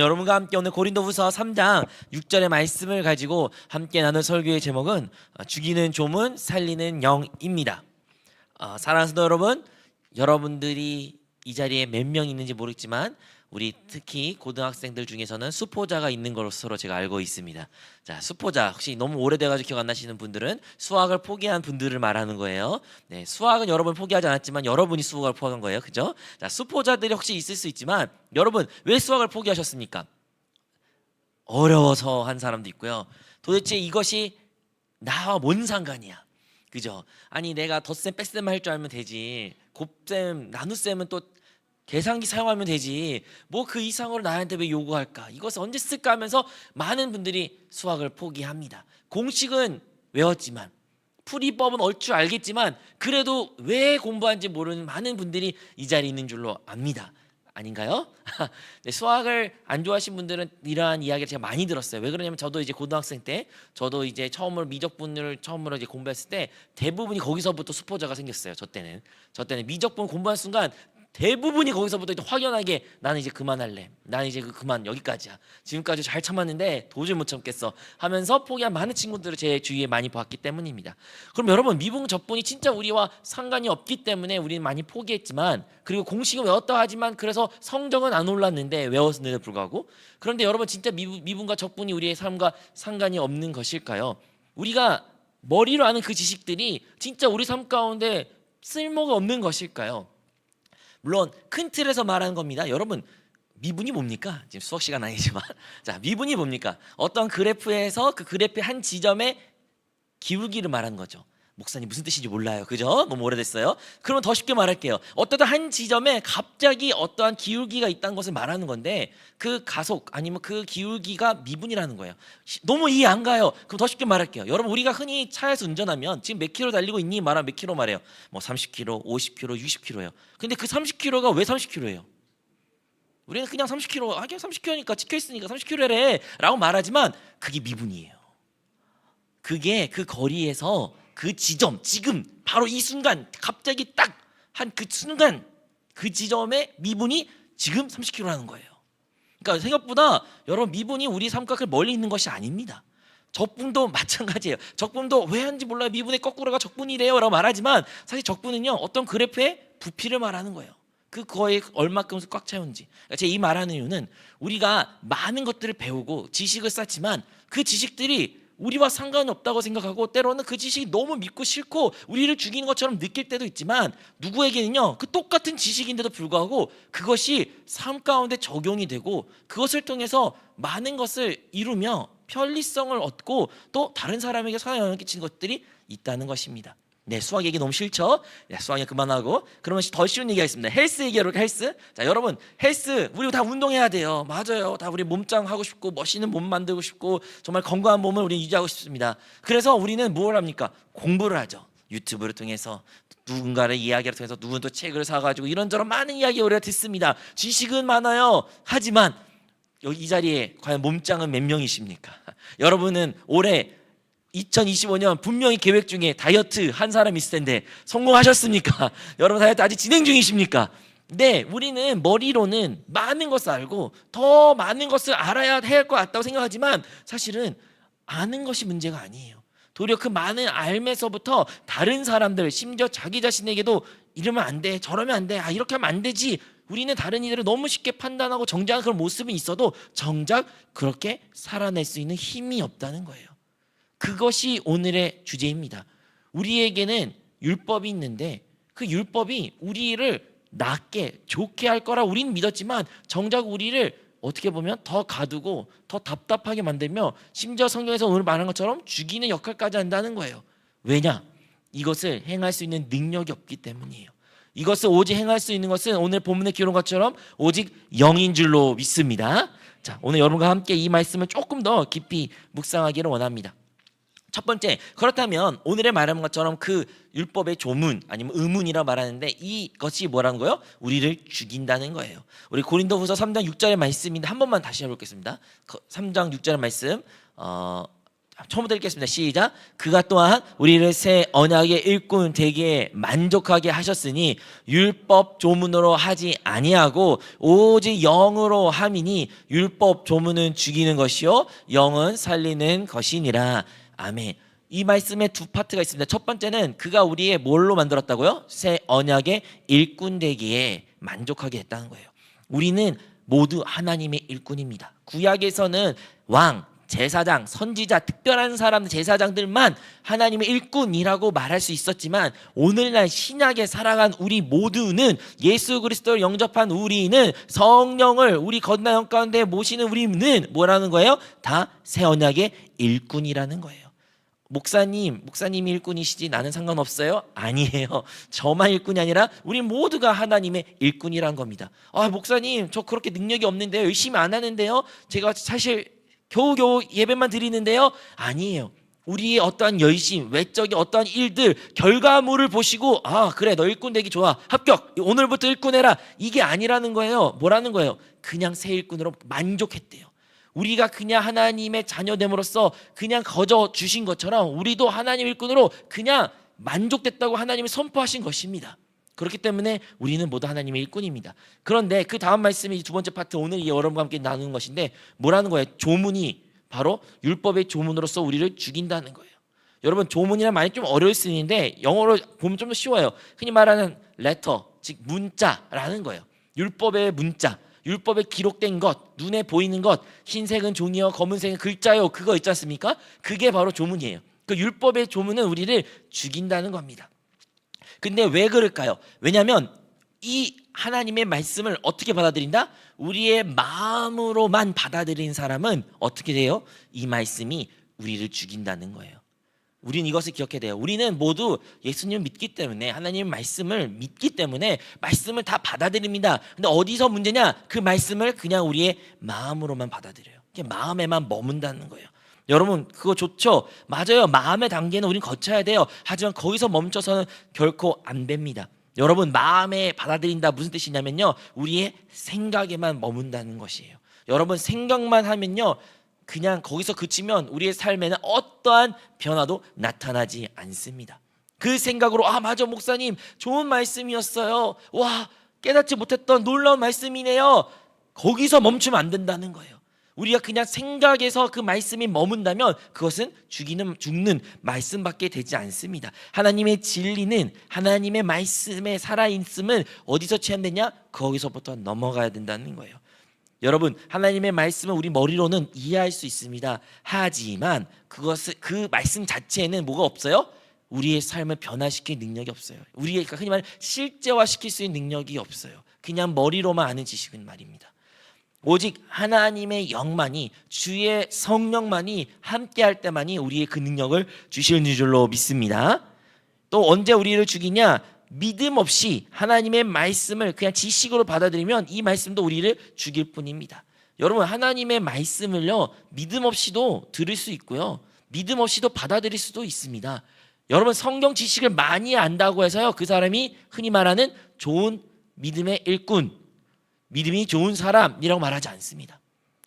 여러분과 함께 오늘 고린도후서 3장 6절의 말씀을 가지고 함께 나눌 설교의 제목은 죽이는 조문 살리는 영입니다. 사랑하는 성도 여러분, 여러분들이 이 자리에 몇 명 있는지 모르겠지만 우리 특히 고등학생들 중에서는 수포자가 있는 것으로 제가 알고 있습니다. 자, 수포자 혹시 너무 오래돼가지고 기억 안 나시는 분들은 수학을 포기한 분들을 말하는 거예요. 네, 수학은 여러분 포기하지 않았지만 여러분이 수학을 포기한 거예요, 그죠? 자, 수포자들이 혹시 있을 수 있지만 여러분 왜 수학을 포기하셨습니까? 어려워서 한 사람도 있고요. 도대체 이것이 나와 뭔 상관이야? 그죠? 아니 내가 덧셈 뺄셈 할 줄 알면 되지. 곱셈 나눗셈은 또 계산기 사용하면 되지. 뭐 그 이상으로 나한테 왜 요구할까? 이것을 언제 쓸까 하면서 많은 분들이 수학을 포기합니다. 공식은 외웠지만 풀이법은 얼추 알겠지만 그래도 왜 공부한지 모르는 많은 분들이 이 자리에 있는 줄로 압니다. 아닌가요? 네, 수학을 안 좋아하신 분들은 이러한 이야기를 제가 많이 들었어요. 왜 그러냐면 저도 이제 고등학생 때 저도 이제 처음으로 미적분을 처음으로 이제 공부했을 때 대부분이 거기서부터 수포자가 생겼어요. 저 때는 미적분 공부한 순간 대부분이 거기서부터 확연하게 나는 이제 그만할래. 나는 이제 그만 여기까지야. 지금까지 잘 참았는데 도저히 못 참겠어 하면서 포기한 많은 친구들을 제 주위에 많이 봤기 때문입니다. 그럼 여러분 미분 접분이 진짜 우리와 상관이 없기 때문에 우리는 많이 포기했지만 그리고 공식은 외웠다 하지만 그래서 성적은 안 올랐는데 외웠는데도 불구하고 그런데 여러분 진짜 미분과 접분이 우리의 삶과 상관이 없는 것일까요? 우리가 머리로 아는 그 지식들이 진짜 우리 삶 가운데 쓸모가 없는 것일까요? 물론 큰 틀에서 말하는 겁니다. 여러분 미분이 뭡니까? 지금 수학 시간 아니지만 자 미분이 뭡니까? 어떤 그래프에서 그 그래프의 한 지점의 기울기를 말하는 거죠. 목사님 무슨 뜻인지 몰라요. 그죠? 너무 오래됐어요. 그러면 더 쉽게 말할게요. 어떤 한 지점에 갑자기 어떠한 기울기가 있다는 것을 말하는 건데 그 가속 아니면 그 기울기가 미분이라는 거예요. 너무 이해 안 가요. 그럼 더 쉽게 말할게요. 여러분 우리가 흔히 차에서 운전하면 지금 몇 킬로 달리고 있니? 말하면 몇 킬로 말해요. 뭐 30킬로, 50킬로, 60킬로예요. 근데 그 30킬로가 왜 30킬로예요? 우리는 그냥 30킬로, 그냥 30킬로니까 찍혀있으니까 30킬로래 라고 말하지만 그게 미분이에요. 그게 그 거리에서 그 지점, 지금 바로 이 순간 갑자기 딱 한 그 순간 그 지점의 미분이 지금 30km라는 거예요. 그러니까 생각보다 여러분 미분이 우리 삼각을 멀리 있는 것이 아닙니다. 적분도 마찬가지예요. 적분도 왜 하는지 몰라요. 미분의 거꾸로가 적분이래요 라고 말하지만 사실 적분은요 어떤 그래프의 부피를 말하는 거예요. 그거에 얼마큼 꽉 채운지. 제가 이 말하는 이유는 우리가 많은 것들을 배우고 지식을 쌓지만 그 지식들이 우리와 상관이 없다고 생각하고 때로는 그 지식이 너무 믿고 싫고 우리를 죽이는 것처럼 느낄 때도 있지만 누구에게는요 그 똑같은 지식인데도 불구하고 그것이 삶 가운데 적용이 되고 그것을 통해서 많은 것을 이루며 편리성을 얻고 또 다른 사람에게 영향을 끼치는 것들이 있다는 것입니다. 네, 수학 얘기 너무 싫죠? 네, 수학 얘기 그만하고 그러면 더 쉬운 얘기가 있습니다. 헬스 얘기하러 헬스. 자, 여러분 헬스 우리 다 운동해야 돼요. 맞아요. 다 우리 몸짱 하고 싶고 멋있는 몸 만들고 싶고 정말 건강한 몸을 우리 유지하고 싶습니다. 그래서 우리는 뭘 합니까? 공부를 하죠. 유튜브를 통해서 누군가를 이야기를 통해서 누군 또 책을 사가지고 이런저런 많은 이야기 우리가 듣습니다. 지식은 많아요. 하지만 여기 이 자리에 과연 몸짱은 몇 명이십니까? 여러분은 올해 2025년 분명히 계획 중에 다이어트 한 사람 있을 텐데 성공하셨습니까? 여러분 다이어트 아직 진행 중이십니까? 네, 우리는 머리로는 많은 것을 알고 더 많은 것을 알아야 할 것 같다고 생각하지만 사실은 아는 것이 문제가 아니에요. 도리어 그 많은 알면서부터 다른 사람들 심지어 자기 자신에게도 이러면 안 돼, 저러면 안 돼, 이렇게 하면 안 되지. 우리는 다른 이들을 너무 쉽게 판단하고 정죄하는 그런 모습은 있어도 정작 그렇게 살아낼 수 있는 힘이 없다는 거예요. 그것이 오늘의 주제입니다. 우리에게는 율법이 있는데 그 율법이 우리를 낫게 좋게 할 거라 우리는 믿었지만 정작 우리를 어떻게 보면 더 가두고 더 답답하게 만들며 심지어 성경에서 오늘 말한 것처럼 죽이는 역할까지 한다는 거예요. 왜냐? 이것을 행할 수 있는 능력이 없기 때문이에요. 이것을 오직 행할 수 있는 것은 오늘 본문에 기록한 것처럼 오직 영인 줄로 믿습니다. 자, 오늘 여러분과 함께 이 말씀을 조금 더 깊이 묵상하기를 원합니다. 첫 번째, 그렇다면 오늘의 말한 것처럼 그 율법의 조문 아니면 의문이라 말하는데 이것이 뭐라는 거예요? 우리를 죽인다는 거예요. 우리 고린도후서 3장 6절의 말씀인데 한 번만 다시 해보겠습니다. 3장 6절의 말씀 처음부터 읽겠습니다. 시작. 그가 또한 우리를 새 언약의 일꾼 되기에 만족하게 하셨으니 율법 조문으로 하지 아니하고 오직 영으로 함이니 율법 조문은 죽이는 것이요 영은 살리는 것이니라. 아멘. 이 말씀에 두 파트가 있습니다. 첫 번째는 그가 우리의 뭘로 만들었다고요? 새 언약의 일꾼 되기에 만족하게 했다는 거예요. 우리는 모두 하나님의 일꾼입니다. 구약에서는 왕, 제사장, 선지자, 특별한 사람, 제사장들만 하나님의 일꾼이라고 말할 수 있었지만 오늘날 신약에 살아간 우리 모두는 예수 그리스도를 영접한 우리는 성령을 우리 건너영 가운데 모시는 우리는 뭐라는 거예요? 다 새 언약의 일꾼이라는 거예요. 목사님이 일꾼이시지 나는 상관없어요? 아니에요. 저만 일꾼이 아니라 우리 모두가 하나님의 일꾼이란 겁니다. 목사님 저 그렇게 능력이 없는데요, 열심히 안 하는데요, 제가 사실 겨우겨우 예배만 드리는데요. 아니에요. 우리의 어떠한 열심, 외적인 어떠한 일들, 결과물을 보시고 그래 너 일꾼 되기 좋아, 합격, 오늘부터 일꾼해라, 이게 아니라는 거예요. 뭐라는 거예요? 그냥 새 일꾼으로 만족했대요. 우리가 그냥 하나님의 자녀됨으로써 그냥 거저 주신 것처럼 우리도 하나님 일꾼으로 그냥 만족됐다고 하나님이 선포하신 것입니다. 그렇기 때문에 우리는 모두 하나님의 일꾼입니다. 그런데 그 다음 말씀이 두 번째 파트, 오늘 여러분과 함께 나누는 것인데 뭐라는 거예요? 조문이 바로 율법의 조문으로서 우리를 죽인다는 거예요. 여러분, 조문이란 말이 좀 어려울 수 있는데 영어로 보면 좀 더 쉬워요. 흔히 말하는 letter, 즉 문자라는 거예요. 율법의 문자, 율법에 기록된 것, 눈에 보이는 것, 흰색은 종이요 검은색은 글자요, 그거 있지 않습니까? 그게 바로 조문이에요. 그 율법의 조문은 우리를 죽인다는 겁니다. 근데 왜 그럴까요? 왜냐하면 이 하나님의 말씀을 어떻게 받아들인다? 우리의 마음으로만 받아들인 사람은 어떻게 돼요? 이 말씀이 우리를 죽인다는 거예요. 우리는 이것을 기억해야 돼요. 우리는 모두 예수님을 믿기 때문에, 하나님의 말씀을 믿기 때문에 말씀을 다 받아들입니다. 근데 어디서 문제냐? 그 말씀을 그냥 우리의 마음으로만 받아들여요. 그냥 마음에만 머문다는 거예요. 여러분, 그거 좋죠? 맞아요. 마음의 단계는 우리는 거쳐야 돼요. 하지만 거기서 멈춰서는 결코 안 됩니다. 여러분, 마음에 받아들인다 무슨 뜻이냐면요, 우리의 생각에만 머문다는 것이에요. 여러분, 생각만 하면요, 그냥 거기서 그치면 우리의 삶에는 어떠한 변화도 나타나지 않습니다. 그 생각으로 맞아 목사님 좋은 말씀이었어요, 와 깨닫지 못했던 놀라운 말씀이네요, 거기서 멈추면 안 된다는 거예요. 우리가 그냥 생각에서 그 말씀이 머문다면 그것은 죽는 말씀밖에 되지 않습니다. 하나님의 진리는, 하나님의 말씀의 살아있음은 어디서 체험되냐? 거기서부터 넘어가야 된다는 거예요. 여러분, 하나님의 말씀은 우리 머리로는 이해할 수 있습니다. 하지만 그 말씀 자체에는 뭐가 없어요? 우리의 삶을 변화시킬 능력이 없어요. 우리가 흔히 말해 실제화시킬 수 있는 능력이 없어요. 그냥 머리로만 아는 지식은 말입니다. 오직 하나님의 영만이, 주의 성령만이 함께할 때만이 우리의 그 능력을 주시는 줄로 믿습니다. 또 언제 우리를 죽이냐? 믿음 없이 하나님의 말씀을 그냥 지식으로 받아들이면 이 말씀도 우리를 죽일 뿐입니다. 여러분, 하나님의 말씀을요, 믿음 없이도 들을 수 있고요, 믿음 없이도 받아들일 수도 있습니다. 여러분, 성경 지식을 많이 안다고 해서요, 그 사람이 흔히 말하는 좋은 믿음의 일꾼, 믿음이 좋은 사람이라고 말하지 않습니다.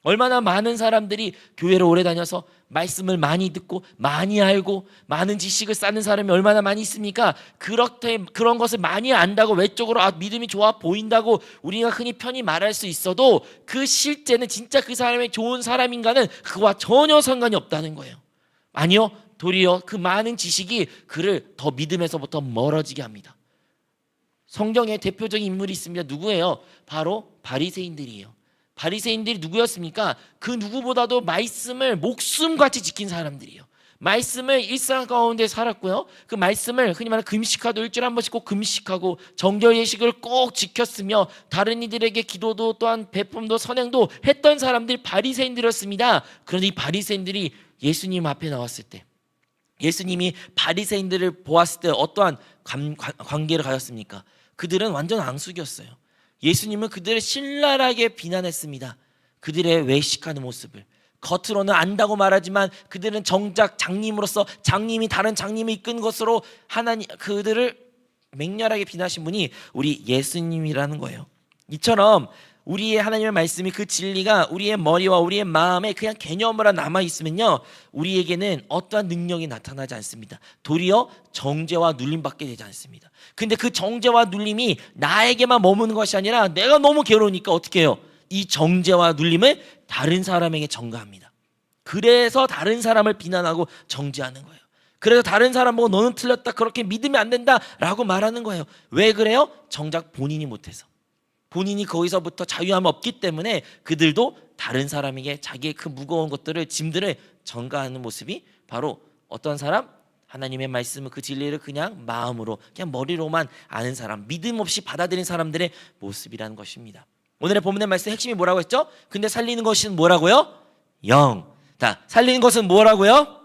얼마나 많은 사람들이 교회를 오래 다녀서 말씀을 많이 듣고 많이 알고 많은 지식을 쌓는 사람이 얼마나 많이 있습니까? 그런 것을 많이 안다고 외적으로 믿음이 좋아 보인다고 우리가 흔히 편히 말할 수 있어도 그 실제는 진짜 그 사람이 좋은 사람인가는 그와 전혀 상관이 없다는 거예요. 아니요, 도리어 그 많은 지식이 그를 더 믿음에서부터 멀어지게 합니다. 성경에 대표적인 인물이 있습니다. 누구예요? 바로 바리새인들이에요. 바리새인들이 누구였습니까? 그 누구보다도 말씀을 목숨같이 지킨 사람들이에요. 말씀을 일상 가운데 살았고요, 그 말씀을 흔히 말하는 금식하도 일주일에 한 번씩 꼭 금식하고 정결 예식을 꼭 지켰으며 다른 이들에게 기도도 또한 베품도 선행도 했던 사람들이 바리새인들이었습니다. 그런데 이 바리새인들이 예수님 앞에 나왔을 때, 예수님이 바리새인들을 보았을 때 어떠한 관계를 가졌습니까? 그들은 완전 앙숙이었어요. 예수님은 그들을 신랄하게 비난했습니다. 그들의 외식하는 모습을, 겉으로는 안다고 말하지만 그들은 정작 장님으로서 장님이 다른 장님을 이끈 것으로 그들을 맹렬하게 비난하신 분이 우리 예수님이라는 거예요. 이처럼 우리의 하나님의 말씀이 그 진리가 우리의 머리와 우리의 마음에 그냥 개념으로 남아 있으면요, 우리에게는 어떠한 능력이 나타나지 않습니다. 도리어 정죄와 눌림받게 되지 않습니다. 근데 그 정죄와 눌림이 나에게만 머무는 것이 아니라 내가 너무 괴로우니까 어떻게 해요? 이 정죄와 눌림을 다른 사람에게 전가합니다. 그래서 다른 사람을 비난하고 정죄하는 거예요. 그래서 다른 사람 보고 너는 틀렸다, 그렇게 믿으면 안 된다 라고 말하는 거예요. 왜 그래요? 정작 본인이 못해서, 본인이 거기서부터 자유함이 없기 때문에 그들도 다른 사람에게 자기의 그 무거운 것들을, 짐들을 전가하는 모습이 바로 어떤 사람? 하나님의 말씀을, 그 진리를 그냥 마음으로, 그냥 머리로만 아는 사람, 믿음 없이 받아들인 사람들의 모습이라는 것입니다. 오늘의 본문의 말씀 핵심이 뭐라고 했죠? 근데 살리는 것은 뭐라고요? 영. 자, 살리는 것은 뭐라고요?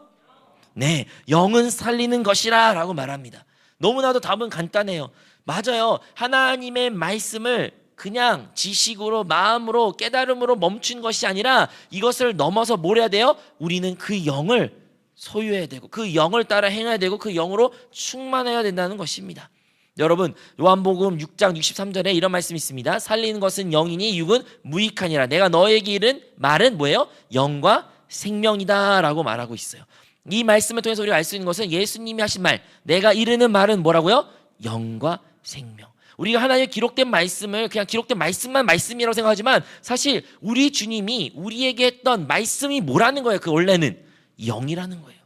네, 영은 살리는 것이라 라고 말합니다. 너무나도 답은 간단해요. 맞아요. 하나님의 말씀을 그냥 지식으로, 마음으로, 깨달음으로 멈춘 것이 아니라 이것을 넘어서 뭘 해야 돼요? 우리는 그 영을 소유해야 되고 그 영을 따라 행해야 되고 그 영으로 충만해야 된다는 것입니다. 여러분, 요한복음 6장 63절에 이런 말씀이 있습니다. 살리는 것은 영이니 육은 무익하니라. 내가 너에게 이른 말은 뭐예요? 영과 생명이다 라고 말하고 있어요. 이 말씀을 통해서 우리가 알 수 있는 것은 예수님이 하신 말, 내가 이르는 말은 뭐라고요? 영과 생명. 우리가 하나님의 기록된 말씀을 그냥 기록된 말씀만 말씀이라고 생각하지만 사실 우리 주님이 우리에게 했던 말씀이 뭐라는 거예요? 그 원래는 영이라는 거예요.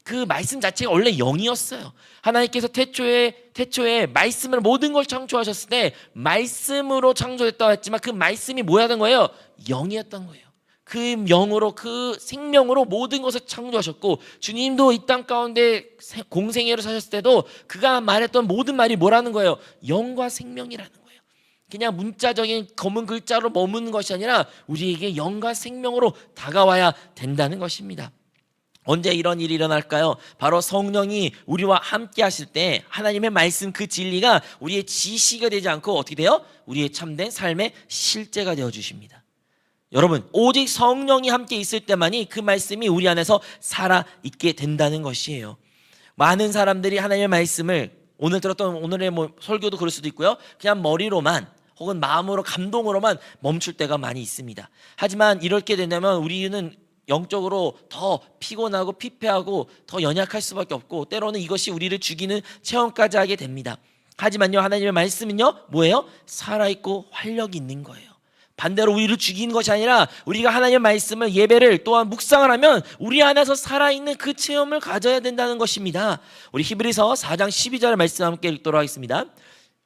그 말씀 자체가 원래 영이었어요. 하나님께서 태초에 말씀을, 모든 걸 창조하셨을 때 말씀으로 창조했다고 했지만 그 말씀이 뭐였던 거예요? 영이었던 거예요. 그 영으로, 그 생명으로 모든 것을 창조하셨고, 주님도 이 땅 가운데 공생애로 사셨을 때도 그가 말했던 모든 말이 뭐라는 거예요? 영과 생명이라는 거예요. 그냥 문자적인 검은 글자로 머무는 것이 아니라 우리에게 영과 생명으로 다가와야 된다는 것입니다. 언제 이런 일이 일어날까요? 바로 성령이 우리와 함께 하실 때 하나님의 말씀, 그 진리가 우리의 지식이 되지 않고 어떻게 돼요? 우리의 참된 삶의 실제가 되어 주십니다. 여러분, 오직 성령이 함께 있을 때만이 그 말씀이 우리 안에서 살아있게 된다는 것이에요. 많은 사람들이 하나님의 말씀을, 오늘 들었던 오늘의 설교도 그럴 수도 있고요, 그냥 머리로만 혹은 마음으로, 감동으로만 멈출 때가 많이 있습니다. 하지만 이렇게 된다면 우리는 영적으로 더 피곤하고 피폐하고 더 연약할 수밖에 없고, 때로는 이것이 우리를 죽이는 체험까지 하게 됩니다. 하지만요, 하나님의 말씀은요 뭐예요? 살아있고 활력이 있는 거예요. 반대로 우리를 죽이는 것이 아니라 우리가 하나님의 말씀을, 예배를 또한 묵상을 하면 우리 안에서 살아있는 그 체험을 가져야 된다는 것입니다. 우리 히브리서 4장 12절의 말씀 함께 읽도록 하겠습니다.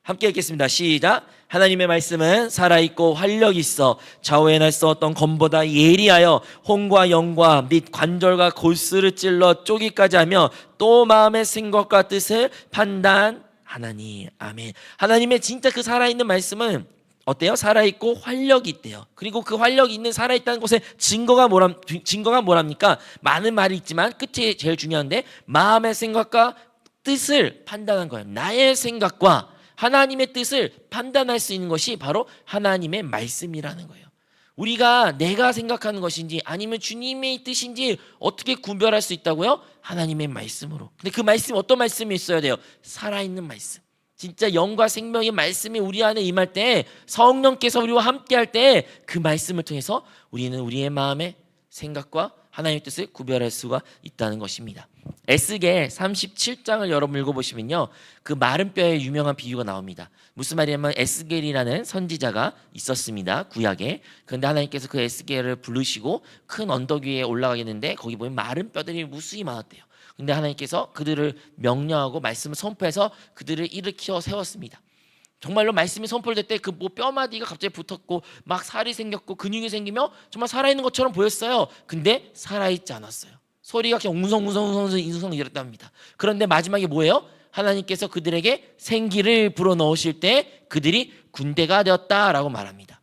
함께 읽겠습니다. 시작. 하나님의 말씀은 살아있고 활력이 있어 좌우에 날 쏘았던 검보다 예리하여 혼과 영과 및 관절과 골수를 찔러 쪼기까지 하며 또 마음의 생각과 뜻을 판단하나니. 아멘. 하나님의 진짜 그 살아있는 말씀은 어때요? 살아있고 활력이 있대요. 그리고 그 활력이 있는, 살아있다는 것의 증거가 뭐랍니까? 많은 말이 있지만 끝이 제일 중요한데, 마음의 생각과 뜻을 판단한 거예요. 나의 생각과 하나님의 뜻을 판단할 수 있는 것이 바로 하나님의 말씀이라는 거예요. 우리가 내가 생각하는 것인지 아니면 주님의 뜻인지 어떻게 구별할 수 있다고요? 하나님의 말씀으로. 근데 그 말씀이 어떤 말씀이 있어야 돼요? 살아있는 말씀. 진짜 영과 생명의 말씀이 우리 안에 임할 때, 성령께서 우리와 함께 할 때 그 말씀을 통해서 우리는 우리의 마음의 생각과 하나님의 뜻을 구별할 수가 있다는 것입니다. 에스겔 37장을 여러분 읽어보시면요, 그 마른 뼈의 유명한 비유가 나옵니다. 무슨 말이냐면 에스겔이라는 선지자가 있었습니다, 구약에. 그런데 하나님께서 그 에스겔을 부르시고 큰 언덕 위에 올라가겠는데 거기 보면 마른 뼈들이 무수히 많았대요. 근데 하나님께서 그들을 명령하고 말씀을 선포해서 그들을 일으켜 세웠습니다. 정말로 말씀이 선포될 때 그 뼈마디가 갑자기 붙었고 막 살이 생겼고 근육이 생기며 정말 살아있는 것처럼 보였어요. 근데 살아있지 않았어요. 소리가 그냥 웅성웅성 이랬답니다. 그런데 마지막에 뭐예요? 하나님께서 그들에게 생기를 불어넣으실 때 그들이 군대가 되었다라고 말합니다.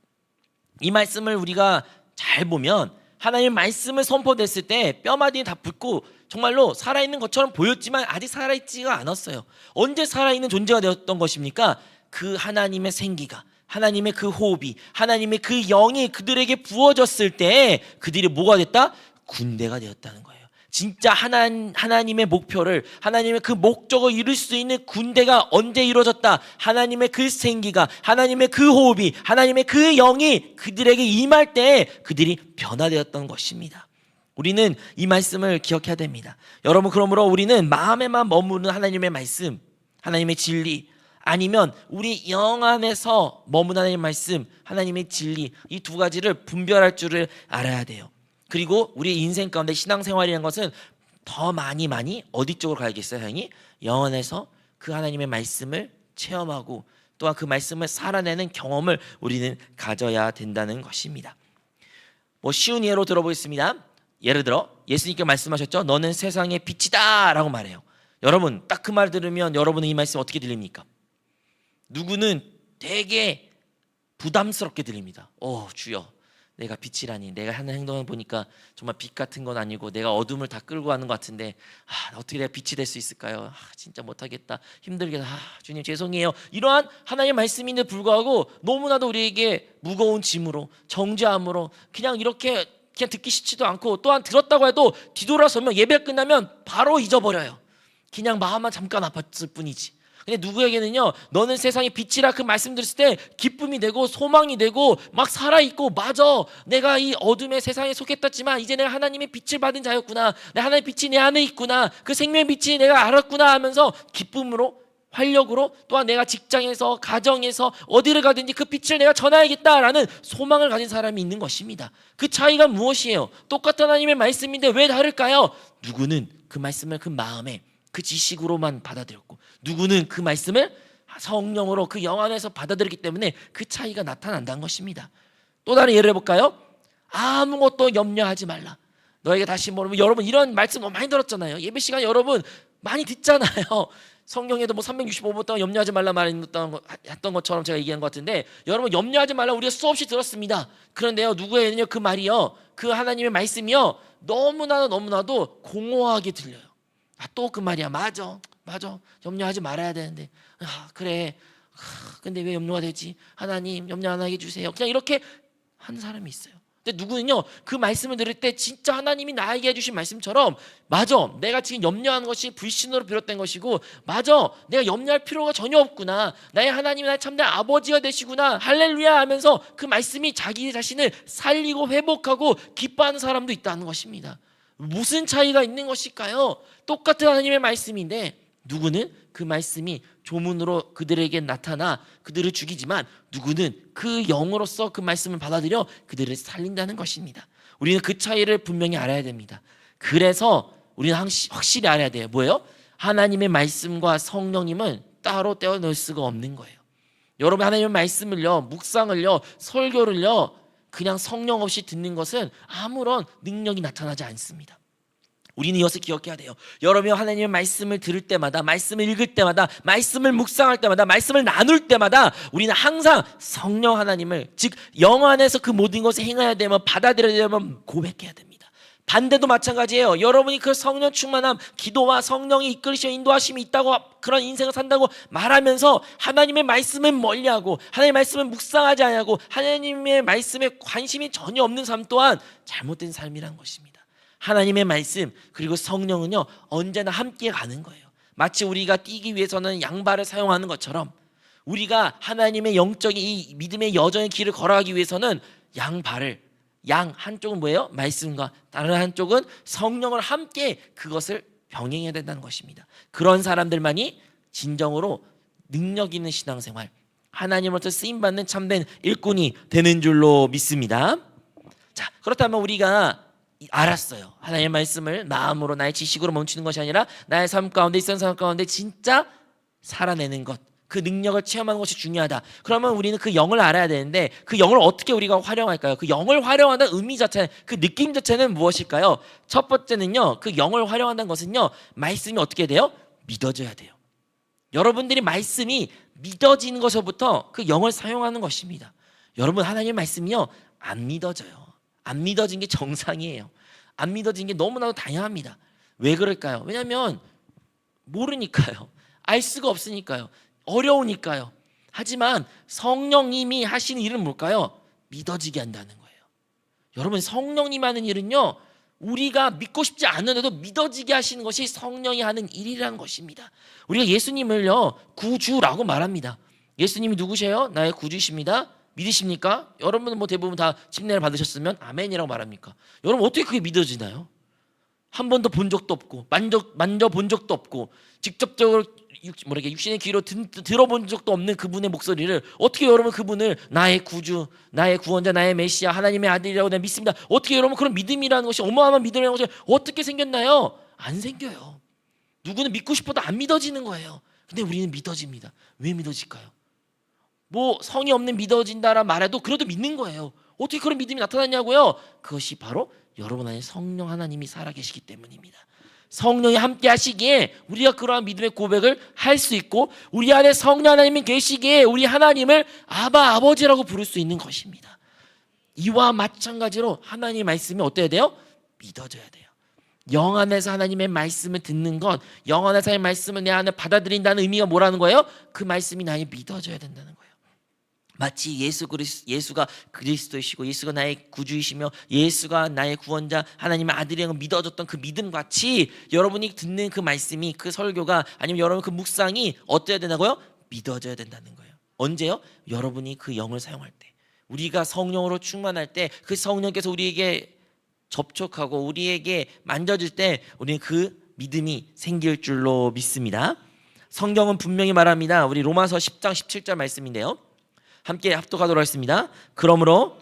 이 말씀을 우리가 잘 보면 하나님의 말씀을 선포됐을 때 뼈마디는 다 붙고 정말로 살아있는 것처럼 보였지만 아직 살아있지가 않았어요. 언제 살아있는 존재가 되었던 것입니까? 그 하나님의 생기가, 하나님의 그 호흡이, 하나님의 그 영이 그들에게 부어졌을 때 그들이 뭐가 됐다? 군대가 되었다는 거예요. 진짜 하나님의 목표를, 하나님의 그 목적을 이룰 수 있는 군대가 언제 이루어졌다? 하나님의 그 생기가, 하나님의 그 호흡이, 하나님의 그 영이 그들에게 임할 때 그들이 변화되었던 것입니다. 우리는 이 말씀을 기억해야 됩니다. 여러분, 그러므로 우리는 마음에만 머무르는 하나님의 말씀, 하나님의 진리, 아니면 우리 영 안에서 머무는 하나님의 말씀, 하나님의 진리, 이 두 가지를 분별할 줄을 알아야 돼요. 그리고 우리 인생 가운데 신앙생활이라는 것은 더 많이 어디 쪽으로 가야겠어요? 형이 영 안에서 그 하나님의 말씀을 체험하고 또한 그 말씀을 살아내는 경험을 우리는 가져야 된다는 것입니다. 뭐 쉬운 예로 들어보겠습니다. 예를 들어 예수님께 말씀하셨죠. 너는 세상의 빛이다 라고 말해요. 여러분, 딱 그 말 들으면 여러분은 이 말씀 어떻게 들립니까? 누구는 되게 부담스럽게 들립니다. 주여, 내가 빛이라니, 내가 하는 행동을 보니까 정말 빛 같은 건 아니고 내가 어둠을 다 끌고 가는 것 같은데 어떻게 내가 빛이 될 수 있을까요? 진짜 못하겠다, 힘들겠다, 주님 죄송해요. 이러한 하나님의 말씀인데 불구하고 너무나도 우리에게 무거운 짐으로, 정죄함으로 그냥 이렇게 그냥 듣기 싫지도 않고, 또한 들었다고 해도 뒤돌아서면 예배 끝나면 바로 잊어버려요. 그냥 마음만 잠깐 아팠을 뿐이지. 근데 누구에게는요, 너는 세상의 빛이라 그 말씀 들었을 때 기쁨이 되고 소망이 되고 막 살아있고, 맞아, 내가 이 어둠의 세상에 속했었지만 이제 내가 하나님의 빛을 받은 자였구나, 내 하나님의 빛이 내 안에 있구나, 그 생명의 빛이 내가 알았구나 하면서 기쁨으로, 활력으로, 또한 내가 직장에서, 가정에서 어디를 가든지 그 빛을 내가 전해야겠다라는 소망을 가진 사람이 있는 것입니다. 그 차이가 무엇이에요? 똑같은 하나님의 말씀인데 왜 다를까요? 누구는 그 말씀을 그 마음에, 그 지식으로만 받아들였고, 누구는 그 말씀을 성령으로 그 영 안에서 받아들였기 때문에 그 차이가 나타난다는 것입니다. 또 다른 예를 해볼까요? 아무것도 염려하지 말라. 너에게 다시 모르면, 여러분 이런 말씀 너무 많이 들었잖아요. 예배 시간 여러분 많이 듣잖아요. 성경에도 뭐 365번 동안 염려하지 말라 말했던 것처럼 제가 얘기한 것 같은데, 여러분 염려하지 말라 우리가 수없이 들었습니다. 그런데요, 누구에게는요 그 말이요, 그 하나님의 말씀이요 너무나도 공허하게 들려요. 또 그 말이야. 맞아, 염려하지 말아야 되는데, 그래, 근데 왜 염려가 되지? 하나님 염려 안 하게 해주세요. 그냥 이렇게 하는 사람이 있어요. 근데 누구는요 그 말씀을 들을 때 진짜 하나님이 나에게 해주신 말씀처럼, 맞아, 내가 지금 염려하는 것이 불신으로 비롯된 것이고, 맞아, 내가 염려할 필요가 전혀 없구나, 나의 하나님이 나의 참된 아버지가 되시구나, 할렐루야 하면서 그 말씀이 자기 자신을 살리고 회복하고 기뻐하는 사람도 있다는 것입니다. 무슨 차이가 있는 것일까요? 똑같은 하나님의 말씀인데, 누구는 그 말씀이 조문으로 그들에게 나타나 그들을 죽이지만, 누구는 그 영으로서 그 말씀을 받아들여 그들을 살린다는 것입니다. 우리는 그 차이를 분명히 알아야 됩니다. 그래서 우리는 확실히 알아야 돼요. 뭐예요? 하나님의 말씀과 성령님은 따로 떼어놓을 수가 없는 거예요. 여러분, 하나님의 말씀을요, 묵상을요, 설교를요 그냥 성령 없이 듣는 것은 아무런 능력이 나타나지 않습니다. 우리는 이것을 기억해야 돼요. 여러분이 하나님의 말씀을 들을 때마다, 말씀을 읽을 때마다, 말씀을 묵상할 때마다, 말씀을 나눌 때마다 우리는 항상 성령 하나님을, 즉 영 안에서 그 모든 것을 행해야 되면, 받아들여야 되면 고백해야 됩니다. 반대도 마찬가지예요. 여러분이 그 성령 충만함, 기도와 성령이 이끌으시어 인도하심이 있다고, 그런 인생을 산다고 말하면서 하나님의 말씀을 멀리하고 하나님의 말씀을 묵상하지 않고 하나님의 말씀에 관심이 전혀 없는 삶 또한 잘못된 삶이란 것입니다. 하나님의 말씀 그리고 성령은요 언제나 함께 가는 거예요. 마치 우리가 뛰기 위해서는 양발을 사용하는 것처럼, 우리가 하나님의 영적인 이 믿음의 여정의 길을 걸어가기 위해서는 양 한쪽은 뭐예요? 말씀과 다른 한쪽은 성령을 함께 그것을 병행해야 된다는 것입니다. 그런 사람들만이 진정으로 능력 있는 신앙생활, 하나님으로부터 쓰임받는 참된 일꾼이 되는 줄로 믿습니다. 자, 그렇다면 우리가 알았어요. 하나님의 말씀을 마음으로, 나의 지식으로 멈추는 것이 아니라 나의 삶 가운데, 있는 삶 가운데 진짜 살아내는 것, 그 능력을 체험하는 것이 중요하다. 그러면 우리는 그 영을 알아야 되는데, 그 영을 어떻게 우리가 활용할까요? 그 영을 활용하는 의미 자체, 그 느낌 자체는 무엇일까요? 첫 번째는요, 그 영을 활용한다는 것은요, 말씀이 어떻게 돼요? 믿어져야 돼요. 여러분들이 말씀이 믿어지는 것부터 그 영을 사용하는 것입니다. 여러분, 하나님의 말씀이요 안 믿어져요. 안 믿어진 게 정상이에요. 안 믿어진 게 너무나도 다양합니다. 왜 그럴까요? 왜냐하면 모르니까요. 알 수가 없으니까요. 어려우니까요. 하지만 성령님이 하시는 일은 뭘까요? 믿어지게 한다는 거예요. 여러분, 성령님 하는 일은요 우리가 믿고 싶지 않은데도 믿어지게 하시는 것이 성령이 하는 일이라는 것입니다. 우리가 예수님을요 구주라고 말합니다. 예수님이 누구세요? 나의 구주이십니다. 믿으십니까? 여러분은 뭐 대부분 다 침례를 받으셨으면 아멘이라고 말합니까? 여러분 어떻게 그게 믿어지나요? 한 번도 본 적도 없고 만져본 적도 없고 직접적으로 육신의 귀로 들어본 적도 없는 그분의 목소리를 어떻게 여러분 그분을 나의 구주, 나의 구원자, 나의 메시아, 하나님의 아들이라고 내가 믿습니다. 어떻게 여러분 그런 믿음이라는 것이 어마어마한 믿음이라는 것이 어떻게 생겼나요? 안 생겨요. 누구는 믿고 싶어도 안 믿어지는 거예요. 근데 우리는 믿어집니다. 왜 믿어질까요? 뭐 성이 없는 믿어진다라 말해도 그래도 믿는 거예요. 어떻게 그런 믿음이 나타났냐고요? 그것이 바로 여러분 안에 성령 하나님이 살아계시기 때문입니다. 성령이 함께 하시기에 우리가 그러한 믿음의 고백을 할 수 있고 우리 안에 성령 하나님이 계시기에 우리 하나님을 아바 아버지라고 부를 수 있는 것입니다. 이와 마찬가지로 하나님의 말씀이 어때야 돼요? 믿어져야 돼요. 영 안에서 하나님의 말씀을 듣는 것, 영 안에서 하나님의 말씀을 내 안에 받아들인다는 의미가 뭐라는 거예요? 그 말씀이 나에 믿어져야 된다는 거예요. 마치 예수가 그리스도이시고 예수가 나의 구주이시며 예수가 나의 구원자 하나님의 아들이라고 믿어졌던 그 믿음 같이 여러분이 듣는 그 말씀이 그 설교가 아니면 여러분 그 묵상이 어때야 된다고요? 믿어져야 된다는 거예요. 언제요? 여러분이 그 영을 사용할 때, 우리가 성령으로 충만할 때, 그 성령께서 우리에게 접촉하고 우리에게 만져질 때 우리는 그 믿음이 생길 줄로 믿습니다. 성경은 분명히 말합니다. 우리 로마서 10장 17절 말씀인데요, 함께 합독하도록 하겠습니다. 그러므로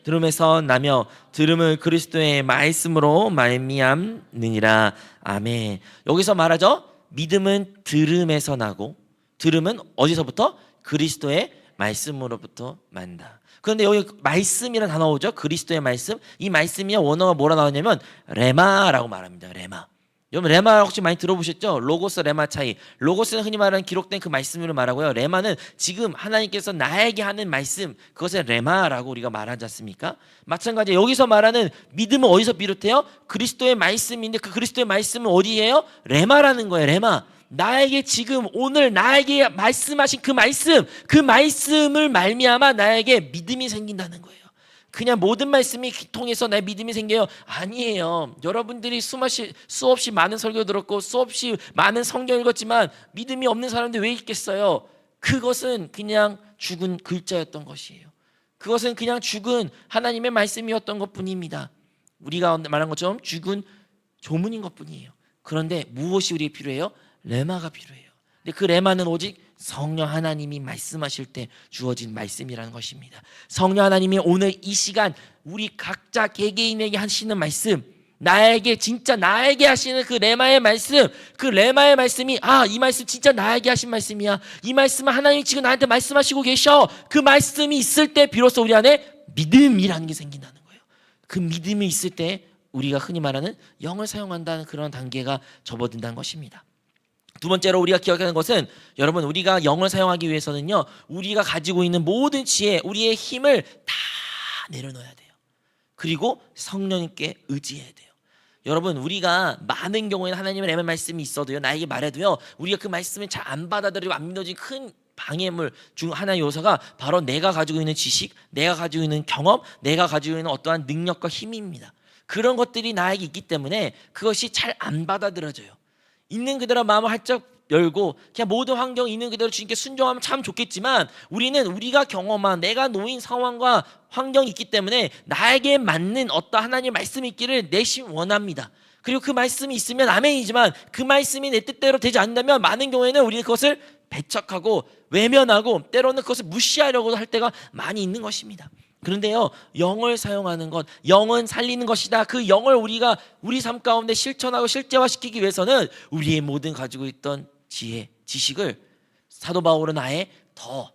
들음에서 나며 들음을 그리스도의 말씀으로 말미암느니라. 아멘. 여기서 말하죠, 믿음은 들음에서 나고 들음은 어디서부터? 그리스도의 말씀으로부터 만다. 그런데 여기 말씀이라는 단어 오죠. 그리스도의 말씀. 이 말씀이 원어가 뭐라 나오냐면 레마라고 말합니다. 레마. 여러분 레마 혹시 많이 들어보셨죠? 로고스 레마 차이. 로고스는 흔히 말하는 기록된 그 말씀으로 말하고요, 레마는 지금 하나님께서 나에게 하는 말씀, 그것을 레마라고 우리가 말하지 않습니까? 마찬가지 여기서 말하는 믿음은 어디서 비롯해요? 그리스도의 말씀인데 그 그리스도의 말씀은 어디예요? 레마라는 거예요. 레마. 나에게 지금 오늘 나에게 말씀하신 그 말씀을 말미암아 나에게 믿음이 생긴다는 거예요. 그냥 모든 말씀이 통해서 내 믿음이 생겨요? 아니에요. 여러분들이 수없이 많은 설교 들었고 수없이 많은 성경 읽었지만 믿음이 없는 사람들 왜 있겠어요? 그것은 그냥 죽은 글자였던 것이에요. 그것은 그냥 죽은 하나님의 말씀이었던 것뿐입니다. 우리가 말한 것처럼 죽은 조문인 것뿐이에요. 그런데 무엇이 우리에게 필요해요? 레마가 필요해요. 근데 그 레마는 오직 성령 하나님이 말씀하실 때 주어진 말씀이라는 것입니다. 성령 하나님이 오늘 이 시간 우리 각자 개개인에게 하시는 말씀, 나에게 진짜 나에게 하시는 그 레마의 말씀, 그 레마의 말씀이 이 말씀 진짜 나에게 하신 말씀이야, 이 말씀은 하나님이 지금 나한테 말씀하시고 계셔, 그 말씀이 있을 때 비로소 우리 안에 믿음이라는 게 생긴다는 거예요. 그 믿음이 있을 때 우리가 흔히 말하는 영을 사용한다는 그런 단계가 접어든다는 것입니다. 두 번째로 우리가 기억하는 것은, 여러분 우리가 영을 사용하기 위해서는요, 우리가 가지고 있는 모든 지혜, 우리의 힘을 다 내려놓아야 돼요. 그리고 성령님께 의지해야 돼요. 여러분 우리가 많은 경우에는 하나님의 레마 말씀이 있어도요, 나에게 말해도요, 우리가 그 말씀을 잘 안 받아들이고 안 믿어진 큰 방해물 중 하나의 요소가 바로 내가 가지고 있는 지식, 내가 가지고 있는 경험, 내가 가지고 있는 어떠한 능력과 힘입니다. 그런 것들이 나에게 있기 때문에 그것이 잘 안 받아들여져요. 있는 그대로 마음을 활짝 열고 그냥 모든 환경 있는 그대로 주님께 순종하면 참 좋겠지만, 우리는 우리가 경험한 내가 놓인 상황과 환경이 있기 때문에 나에게 맞는 어떤 하나님의 말씀이 있기를 내심 원합니다. 그리고 그 말씀이 있으면 아멘이지만 그 말씀이 내 뜻대로 되지 않는다면 많은 경우에는 우리는 그것을 배척하고 외면하고 때로는 그것을 무시하려고 할 때가 많이 있는 것입니다. 그런데요, 영을 사용하는 것, 영은 살리는 것이다. 그 영을 우리가 우리 삶 가운데 실천하고 실제화시키기 위해서는 우리의 모든 가지고 있던 지혜, 지식을 사도 바울은 아예 더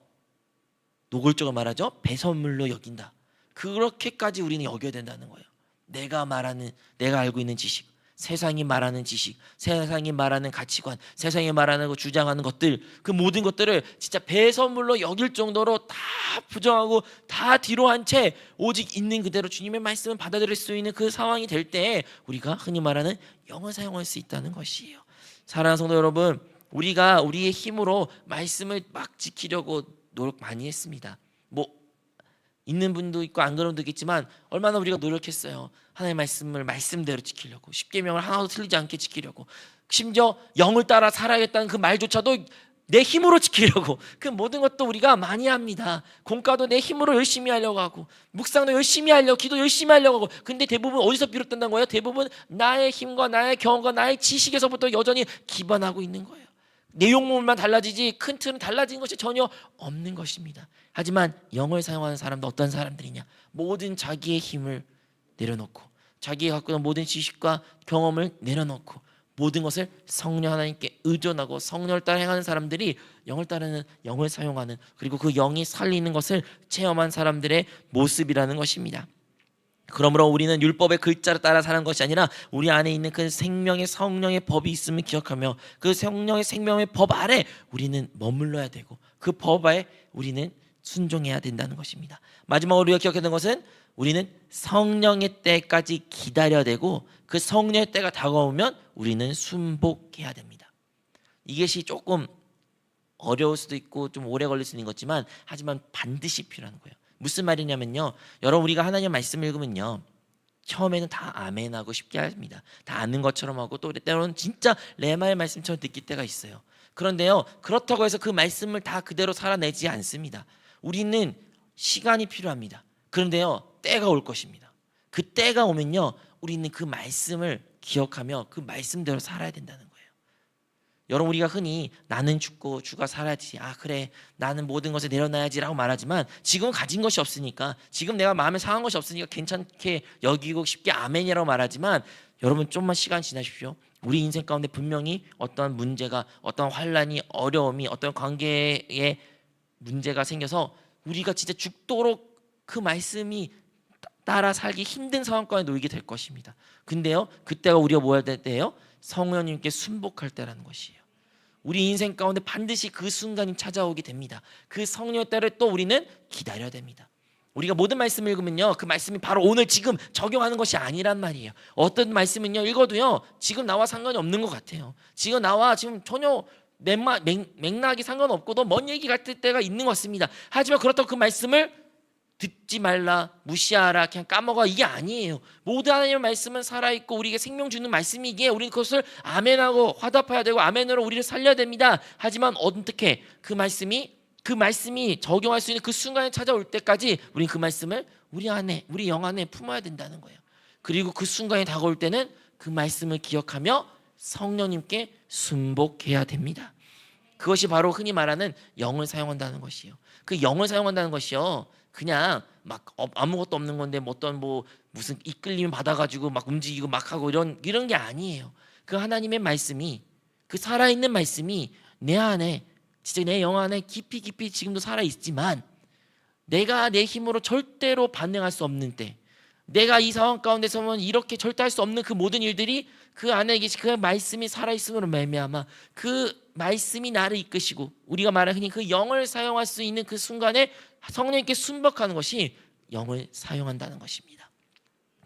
노골적으로 말하죠, 배설물로 여긴다. 그렇게까지 우리는 여겨야 된다는 거예요. 내가 알고 있는 지식, 세상이 말하는 지식, 세상이 말하는 가치관, 세상이 말하는 주장하는 것들, 그 모든 것들을 진짜 배설물로 여길 정도로 다 부정하고 다 뒤로 한 채 오직 있는 그대로 주님의 말씀을 받아들일 수 있는 그 상황이 될 때 우리가 흔히 말하는 영을 사용할 수 있다는 것이에요. 사랑하는 성도 여러분, 우리가 우리의 힘으로 말씀을 막 지키려고 노력 많이 했습니다. 있는 분도 있고 안 그런 분도 있겠지만 얼마나 우리가 노력했어요. 하나님의 말씀을 말씀대로 지키려고, 십계명을 하나도 틀리지 않게 지키려고, 심지어 영을 따라 살아야겠다는 그 말조차도 내 힘으로 지키려고, 그 모든 것도 우리가 많이 합니다. 공과도 내 힘으로 열심히 하려고 하고, 묵상도 열심히 하려고, 기도 열심히 하려고 하고. 근데 대부분 어디서 비롯된다는 거예요? 대부분 나의 힘과 나의 경험과 나의 지식에서부터 여전히 기반하고 있는 거예요. 내용물만 달라지지 큰 틀은 달라진 것이 전혀 없는 것입니다. 하지만 영을 사용하는 사람도 어떤 사람들이냐? 모든 자기의 힘을 내려놓고, 자기가 갖고 있는 모든 지식과 경험을 내려놓고, 모든 것을 성령 하나님께 의존하고 성령을 따라 행하는 사람들이 영을 따르는, 영을 사용하는, 그리고 그 영이 살리는 것을 체험한 사람들의 모습이라는 것입니다. 그러므로 우리는 율법의 글자를 따라 사는 것이 아니라 우리 안에 있는 그 생명의 성령의 법이 있음을 기억하며 그 성령의 생명의 법 아래 우리는 머물러야 되고, 그 법에 우리는 순종해야 된다는 것입니다. 마지막으로 우리가 기억해야 되는 것은 우리는 성령의 때까지 기다려야 되고, 그 성령의 때가 다가오면 우리는 순복해야 됩니다. 이것이 조금 어려울 수도 있고 좀 오래 걸릴 수도 있는 것지만, 하지만 반드시 필요한 거예요. 무슨 말이냐면요, 여러분 우리가 하나님의 말씀을 읽으면요, 처음에는 다 아멘하고 쉽게 합니다. 다 아는 것처럼 하고, 또 때로는 진짜 레마의 말씀처럼 느낄 때가 있어요. 그런데요, 그렇다고 해서 그 말씀을 다 그대로 살아내지 않습니다. 우리는 시간이 필요합니다. 그런데요, 때가 올 것입니다. 그 때가 오면요, 우리는 그 말씀을 기억하며 그 말씀대로 살아야 된다는 거예요. 여러분 우리가 흔히 나는 죽고 주가 살아야지, 아 그래 나는 모든 것을 내려놔야지 라고 말하지만, 지금 가진 것이 없으니까, 지금 내가 마음에 상한 것이 없으니까 괜찮게 여기고 쉽게 아멘이라고 말하지만, 여러분 좀만 시간 지나십시오. 우리 인생 가운데 분명히 어떤 문제가, 어떤 환란이, 어려움이, 어떤 관계에 문제가 생겨서 우리가 진짜 죽도록 그 말씀이 따라 살기 힘든 상황 가운데 놓이게 될 것입니다. 근데요, 그때가 우리가 뭐 해야 돼요? 성령님께 순복할 때라는 것이에요. 우리 인생 가운데 반드시 그 순간이 찾아오게 됩니다. 그 성령의 때를 또 우리는 기다려야 됩니다. 우리가 모든 말씀을 읽으면요, 그 말씀이 바로 오늘 지금 적용하는 것이 아니란 말이에요. 어떤 말씀은요, 읽어도요 지금 나와 상관이 없는 것 같아요. 지금 나와 지금 전혀 맥락이 상관없고도 먼 얘기 같을 때가 있는 것 같습니다. 하지만 그렇다고 그 말씀을 듣지 말라, 무시하라, 그냥 까먹어, 이게 아니에요. 모든 하나님의 말씀은 살아있고 우리에게 생명 주는 말씀이기에 우리는 그것을 아멘하고 화답해야 되고 아멘으로 우리를 살려야 됩니다. 하지만 어떻게 그 말씀이 적용할 수 있는 그 순간에 찾아올 때까지 우리는 그 말씀을 우리 안에, 우리 영 안에 품어야 된다는 거예요. 그리고 그 순간이 다가올 때는 그 말씀을 기억하며 성령님께 순복해야 됩니다. 그것이 바로 흔히 말하는 영을 사용한다는 것이요. 그 영을 사용한다는 것이요, 그냥 막 아무것도 없는 건데 어떤 무슨 이끌림 받아가지고 막 움직이고 막 하고 이런 게 아니에요. 그 하나님의 말씀이, 그 살아있는 말씀이 내 안에, 진짜 내 영 안에 깊이 지금도 살아있지만, 내가 내 힘으로 절대로 반응할 수 없는 때, 내가 이 상황 가운데서는 이렇게 절대 할 수 없는 그 모든 일들이 그 안에 계신 그 말씀이 살아있음으로 말미암아 그 말씀이 나를 이끄시고, 우리가 말하는 흔히 그 영을 사용할 수 있는 그 순간에 성령님께 순복하는 것이 영을 사용한다는 것입니다.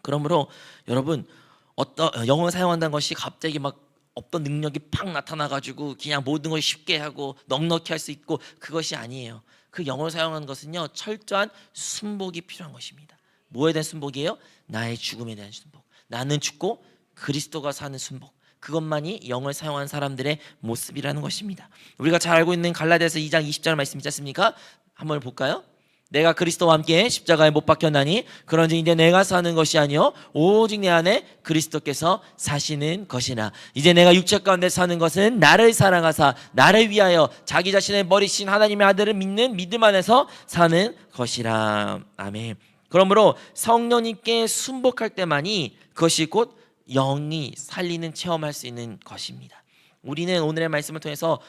그러므로 여러분, 어떤 영을 사용한다는 것이 갑자기 막 어떤 능력이 팍 나타나가지고 그냥 모든 걸 쉽게 하고 넉넉히 할 수 있고, 그것이 아니에요. 그 영을 사용하는 것은요, 철저한 순복이 필요한 것입니다. 뭐에 대한 순복이에요? 나의 죽음에 대한 순복. 나는 죽고 그리스도가 사는 순복. 그것만이 영을 사용하는 사람들의 모습이라는 것입니다. 우리가 잘 알고 있는 갈라디아서 2장 20절 말씀 있지 않습니까? 한번 볼까요? 내가 그리스도와 함께 십자가에 못 박혔나니 그런즉 이제 내가 사는 것이 아니요 오직 내 안에 그리스도께서 사시는 것이나, 이제 내가 육체 가운데 사는 것은 나를 사랑하사 나를 위하여 자기 자신의 버리신 하나님의 아들을 믿는 믿음 안에서 사는 것이라. 아멘. 그러므로 성령님께 순복할 때만이 그것이 곧 영이 살리는 체험할 수 있는 것입니다. 우리는 오늘의 말씀을 통해서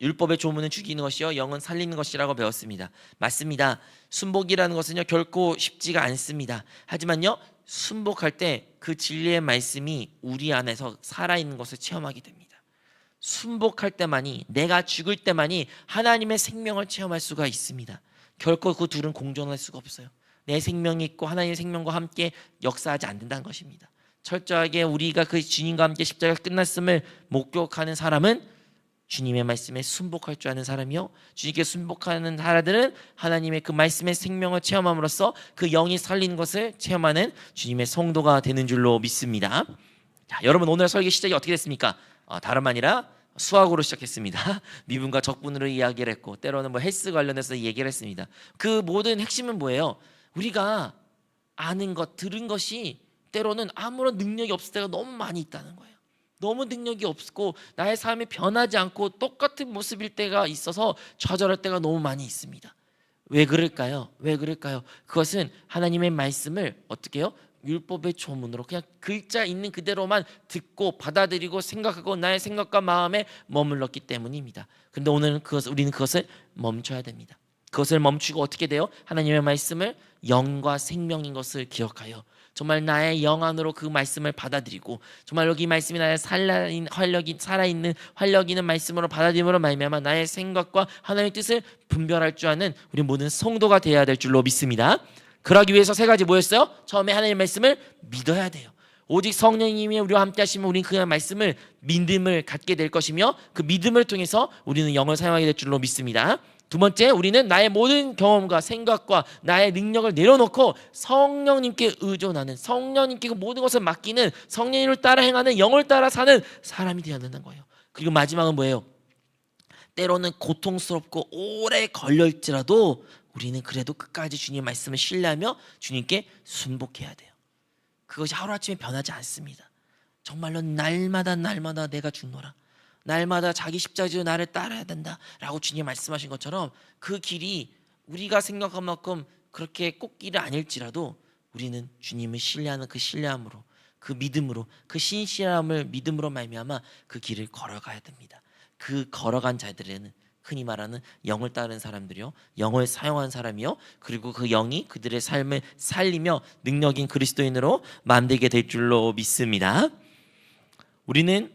율법의 조문은 죽이는 것이요 영은 살리는 것이라고 배웠습니다. 맞습니다. 순복이라는 것은요 결코 쉽지가 않습니다. 하지만요 순복할 때 그 진리의 말씀이 우리 안에서 살아있는 것을 체험하게 됩니다. 순복할 때만이, 내가 죽을 때만이 하나님의 생명을 체험할 수가 있습니다. 결코 그 둘은 공존할 수가 없어요. 내 생명이 있고 하나님의 생명과 함께 역사하지 않는다는 것입니다. 철저하게 우리가 그 주님과 함께 십자가 끝났음을 목격하는 사람은 주님의 말씀에 순복할 줄 아는 사람이요, 주님께 순복하는 사람들은 하나님의 그 말씀의 생명을 체험함으로써 그 영이 살린 것을 체험하는 주님의 성도가 되는 줄로 믿습니다. 자, 여러분 오늘 설교 시작이 어떻게 됐습니까? 다름 아니라 수학으로 시작했습니다. 미분과 적분으로 이야기를 했고, 때로는 뭐 헬스 관련해서 얘기를 했습니다. 그 모든 핵심은 뭐예요? 우리가 아는 것, 들은 것이 때로는 아무런 능력이 없을 때가 너무 많이 있다는 거예요. 너무 능력이 없고 나의 삶이 변하지 않고 똑같은 모습일 때가 있어서 좌절할 때가 너무 많이 있습니다. 왜 그럴까요? 왜 그럴까요? 그것은 하나님의 말씀을 어떻게 해요? 율법의 조문으로 그냥 글자 있는 그대로만 듣고 받아들이고 생각하고 나의 생각과 마음에 머물렀기 때문입니다. 그런데 오늘은 우리는 그것을 멈춰야 됩니다. 그것을 멈추고 어떻게 돼요? 하나님의 말씀을 영과 생명인 것을 기억하여 정말 나의 영 안으로 그 말씀을 받아들이고, 정말 여기 말씀이 나의 살아있는 활력 있는 말씀으로 받아들임으로 말미암아 나의 생각과 하나님의 뜻을 분별할 줄 아는 우리 모든 성도가 되어야 될 줄로 믿습니다. 그러기 위해서 세 가지 뭐였어요? 처음에 하나님의 말씀을 믿어야 돼요. 오직 성령님이 우리와 함께 하시면 우리는 그 말씀을 믿음을 갖게 될 것이며, 그 믿음을 통해서 우리는 영을 사용하게 될 줄로 믿습니다. 두 번째, 우리는 나의 모든 경험과 생각과 나의 능력을 내려놓고 성령님께 의존하는, 성령님께 그 모든 것을 맡기는, 성령님을 따라 행하는, 영을 따라 사는 사람이 되어야 된다는 거예요. 그리고 마지막은 뭐예요? 때로는 고통스럽고 오래 걸릴지라도 우리는 그래도 끝까지 주님의 말씀을 신뢰하며 주님께 순복해야 돼요. 그것이 하루아침에 변하지 않습니다. 정말로 날마다 내가 죽노라, 날마다 자기 십자가 지고 나를 따라야 된다라고 주님 말씀하신 것처럼 그 길이 우리가 생각한 만큼 그렇게 꽃길이 아닐지라도 우리는 주님을 신뢰하는 그 신뢰함으로, 그 믿음으로, 그 신실함을 믿음으로 말미암아 그 길을 걸어가야 됩니다. 그 걸어간 자들에는 흔히 말하는 영을 따르는 사람들이요, 영을 사용한 사람이요, 그리고 그 영이 그들의 삶을 살리며 능력인 그리스도인으로 만들게 될 줄로 믿습니다. 우리는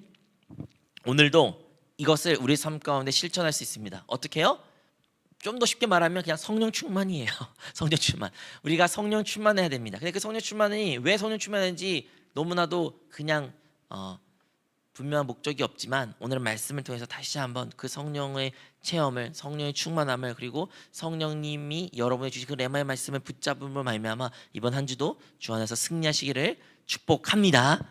오늘도 이것을 우리 삶 가운데 실천할 수 있습니다. 어떻게 해요? 좀 더 쉽게 말하면 그냥 성령 충만이에요. 성령 충만. 우리가 성령 충만해야 됩니다. 근데 그 성령 충만이 왜 성령 충만인지 너무나도 그냥 분명한 목적이 없지만, 오늘 말씀을 통해서 다시 한번 그 성령의 체험을, 성령의 충만함을, 그리고 성령님이 여러분의 주신 그 레마의 말씀을 붙잡음으로 말미암아 이번 한 주도 주 안에서 승리하시기를 축복합니다.